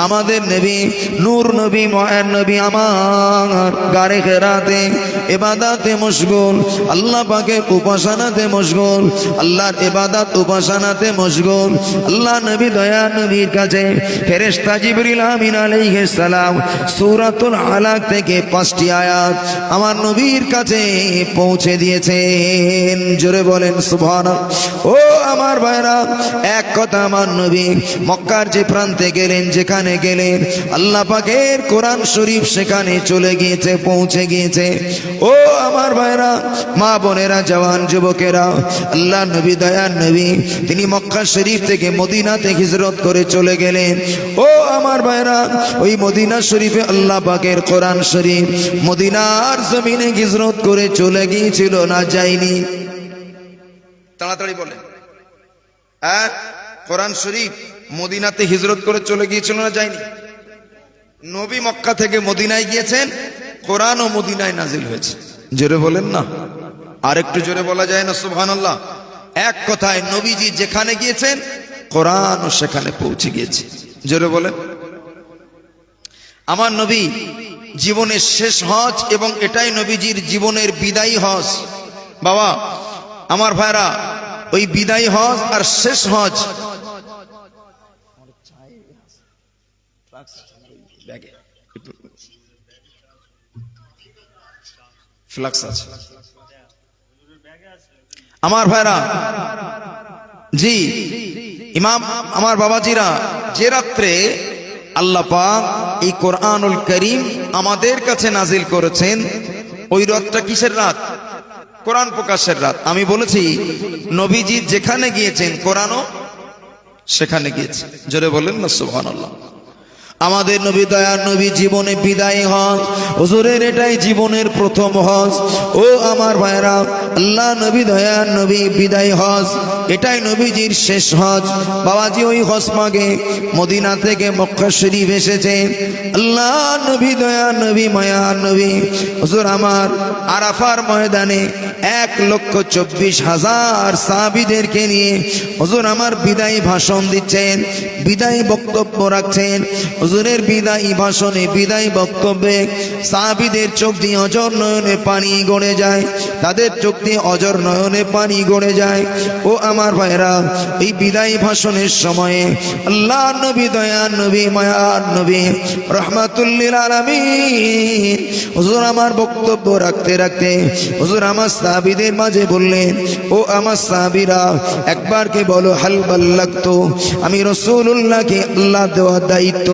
আমাদের নবী নূর নবী মহান নবী আমার গারে খেরাতে ইবাদতে মশগুল, আল্লাহ পাকের উপাসনাতে মশগুল, আল্লাহর ইবাদত উপাসনাতে মশগুল। আল্লাহ নবী দয়া নবীর কাছে ফেরেশতা জিবরিল আমিন আলাইহিস সালাম সূরাতুল আলাক থেকে 5টি আয়াত আমার নবীর কাছে পৌঁছে দিয়েছেন। জোরে বলেন সুবহানাল্লাহ। ও আমার ভাইরা, এক কথা, আমার নবী মক্কার যে প্রান্তে গেলেন, যেখানে গেলেন আল্লাহ পাকের কোরআন শরীফ সেখানে চলে গিয়েছে, পৌঁছে গিয়েছে। ও আমার ভাইরা, মা বোনেরা, জওয়ান যুবকেরা, আল্লাহ নবী দয়ার নবী তিনি মক্কা শরীফ থেকে মদিনাতে হিজরত করে চলে গেলেন। ও আমার ভাইরা, ওই মদিনা শরীফে আল্লাহ পাকের কোরআন শরীফ মদিনার জমিনে হিজরত করে চলে গিয়েছিল না যায়নি? তাড়াতাড়ি বলেন। হ্যাঁ, কোরআন শরীফ মদিনাতে হিজরত করে চলে গিয়েছিল না যায়নি? নবী মক্কা থেকে মদিনায় গিয়েছেন, কোরআনও মদিনায় নাজিল হয়েছে। জোরে বলেন না, আর একটু জোরে বলা যায় না সুবহানাল্লাহ? এক কথায় নবীজি যেখানে গিয়েছেন কোরআনও সেখানে পৌঁছে গিয়েছে। জোরে বলেন। আমার নবী জীবনের শেষ হজ এবং এটাই নবীজির জীবনের বিদায়ী হজ। বাবা আমার ভাইরা, ওই বিদায়ী হজ আর শেষ হজ ফ্লাক্স আছে আমার ভাইরা। জি ইমাম, আমার বাবাজিরা, যে রাত্রে আল্লাহ পাক এই কোরআনুল কারীম আমাদের কাছে নাজিল করেছেন, ওই রাতটা কিসের রাত? কোরআন প্রকাশের রাত। আমি বলেছি নবীজি যেখানে গিয়েছেন কোরআনও সেখানে গিয়েছে। জোরে বলেন না সুবহানাল্লাহ। আমাদের নবী দয়ার নবী জীবনে বিদায় হজ, হুজুরের এটাই জীবনের প্রথম হজ। ও আমার ভাইরা, আল্লাহ নবী দয়ার নবী বিদায় হজ, এটাই নবীজির শেষ হজ। বাবাজি ওই হজ মাগে মদিনা থেকে মক্কা শরীফ এসেছে। আল্লাহ নবী দয়ার নবী মায়ার নবী হুজুর আমার আরাফার ময়দানে 1,24,000 সাহাবীদেরকে নিয়ে হুজুর আমার বিদায়ী ভাষণ দিচ্ছেন, বিদায়ী বক্তব্য রাখছেন। হুজুরের বিদায়ী ভাষণে, বিদায়ী বক্তব্যে সাহাবীদের চোখ দিয়ে অজর নয়নে পানি গড়ে যায়, তাদের চোখ দিয়ে অজর নয়নে পানি গড়ে যায়। ও আমার ভাইরা, এই বিদায়ী ভাষণের সময়ে আল্লাহ নবী দয়ার নবী মায়ার নবী রাহমাতুল লিল আলামিন হুজুর আমার বক্তব্য রাখতে রাখতে হুজুর আমার সাহাবীদের মাঝে বললেন, ও আমার সাহাবীরা, একবার কে বলো হাল বাল্লাগতু, আমি রাসূলুল্লাহকে আল্লাহ দেওয়া দায়িত্ব